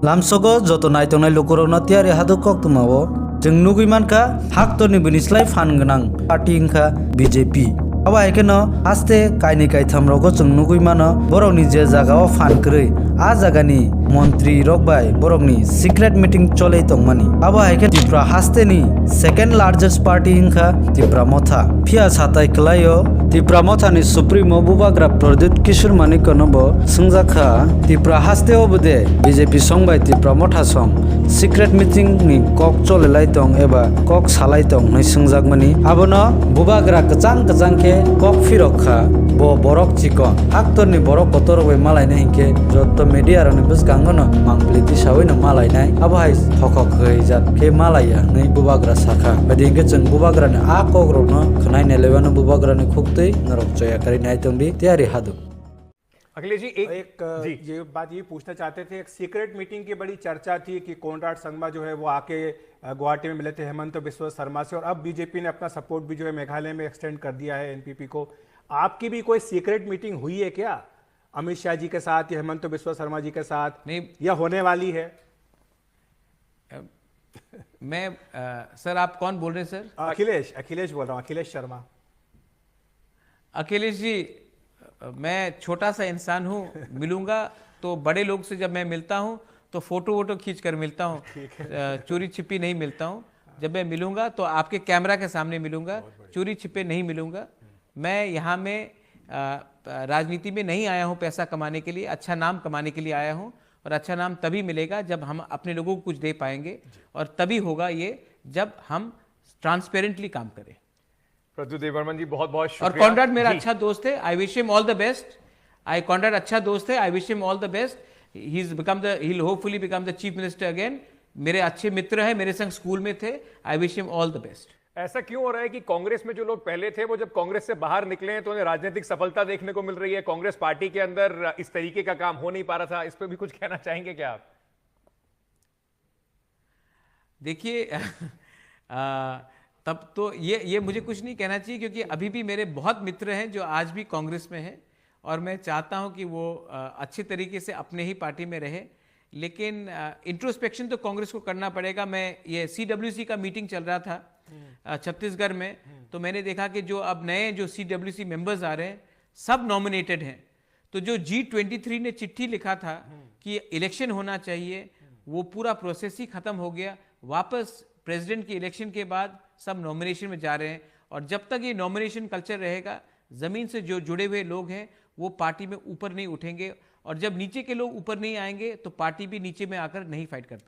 लामसोगो जतो नायतंनाय लुकुरौना तियारि हादु कक्तुमाओ जों नुगुइ मानखा हाक्तरनि बिनिस्लाय फान गोनां पार्टी इंखा बीजेपी अब हायकेनो आस्ते कायनि कायथाम रगो जों नुगुइ मानो बरकनि जे जागाओ फान करै आ जागानि मन्त्री रकबाय बरकनि सिक्रेट मीटिंग चलै तंगमानि अब हायके त्रिपुरा हास्तेनि सेकेंड लार्जेस्ट पार्टी इंखा त्रिपुरा मथा फिया साताय खलायो त्रिपुरा मथानि सुप्रीमो बुबाग्रा प्रदीप किशोर मानिकनबो सोंजाखा त्रिपुरा हास्ते अबदे बीजेपी संबाय त्रिपुरा मथा सं सिक्रेट मीटिंग नि कक चलेलाय दं एबा कक सालाय दं नै सोंजाकमानि आबनो बुबाग्रा कचां कचां के कक फिरखा बो बरक चिकन हाक्तरनि बरक कतरबे मालायने हिंके जत्त मीडिया रनि बस गांगनो मांगप्लिति सावैनो मालायनाय आबहाय थकक हैजात के मालाया नै बुबाग्रा साखा बदिंके जों बुबाग्रानि आ कग्रनो खनायने लेवानो बुबाग्रानि खुक्तै नरक जयाकारी नायतंबि तयारी हादु। अखिलेश जी ये बात ये पूछना चाहते थे, एक सीक्रेट मीटिंग की बड़ी चर्चा थी कि कोनराड संगमा जो है वो आके गुवाहाटी में मिले थे हेमंत बिस्वा शर्मा से, और अब बीजेपी ने अपना सपोर्ट भी जो है मेघालय में एक्सटेंड कर दिया है एनपीपी को। आपकी भी कोई सीक्रेट मीटिंग हुई है क्या अमित शाह जी के साथ या हेमंत बिस्वा शर्मा जी के साथ, नहीं या होने वाली है? मैं सर आप कौन बोल रहे हैं सर? अखिलेश बोल रहा हूँ, अखिलेश शर्मा। अखिलेश जी, मैं छोटा सा इंसान हूँ, मिलूंगा तो बड़े लोग से जब मैं मिलता हूँ तो फोटो वोटो खींच कर मिलता हूँ, चोरी छिपी नहीं मिलता हूँ। जब मैं मिलूंगा तो आपके कैमरा के सामने मिलूंगा, चोरी छिपे नहीं मिलूंगा। मैं यहाँ में राजनीति में नहीं आया हूँ पैसा कमाने के लिए, अच्छा नाम कमाने के लिए आया हूँ, और अच्छा नाम तभी मिलेगा जब हम अपने लोगों को कुछ दे पाएंगे, और तभी होगा ये जब हम ट्रांसपेरेंटली काम करें। प्रद्युत देवर्मन जी बहुत बहुत शुक्रिया। और कॉन्राड मेरा अच्छा दोस्त है, I wish him all the best. Conrad अच्छा दोस्त है, I wish him all the best. he'll hopefully become the chief minister again। मेरे अच्छे मित्र हैं, मेरे संग स्कूल में थे, I wish him all the best. ऐसा क्यों हो रहा है कि कांग्रेस में जो लोग पहले थे वो जब कांग्रेस से बाहर निकले हैं तो उन्हें राजनीतिक सफलता देखने को मिल रही है, कांग्रेस पार्टी के अंदर इस तरीके का काम हो नहीं पा रहा था, इस पर भी कुछ कहना चाहेंगे क्या आप? देखिए तब तो ये मुझे कुछ नहीं कहना चाहिए, क्योंकि अभी भी मेरे बहुत मित्र हैं जो आज भी कांग्रेस में हैं, और मैं चाहता हूं कि वो अच्छे तरीके से अपने ही पार्टी में रहे। लेकिन इंट्रोस्पेक्शन तो कांग्रेस को करना पड़ेगा। मैं ये CWC का मीटिंग चल रहा था छत्तीसगढ़ में, तो मैंने देखा कि जो अब नए जो CWC मेंबर्स आ रहे हैं सब नॉमिनेटेड हैं। तो जो G23 ने चिट्ठी लिखा था कि इलेक्शन होना चाहिए, वो पूरा प्रोसेस ही खत्म हो गया। वापस प्रेसिडेंट की इलेक्शन के बाद सब नॉमिनेशन में जा रहे हैं, और जब तक ये नॉमिनेशन कल्चर रहेगा, जमीन से जो जुड़े हुए लोग हैं वो पार्टी में ऊपर नहीं उठेंगे, और जब नीचे के लोग ऊपर नहीं आएंगे तो पार्टी भी नीचे में आकर नहीं फाइट कर पाएंगे।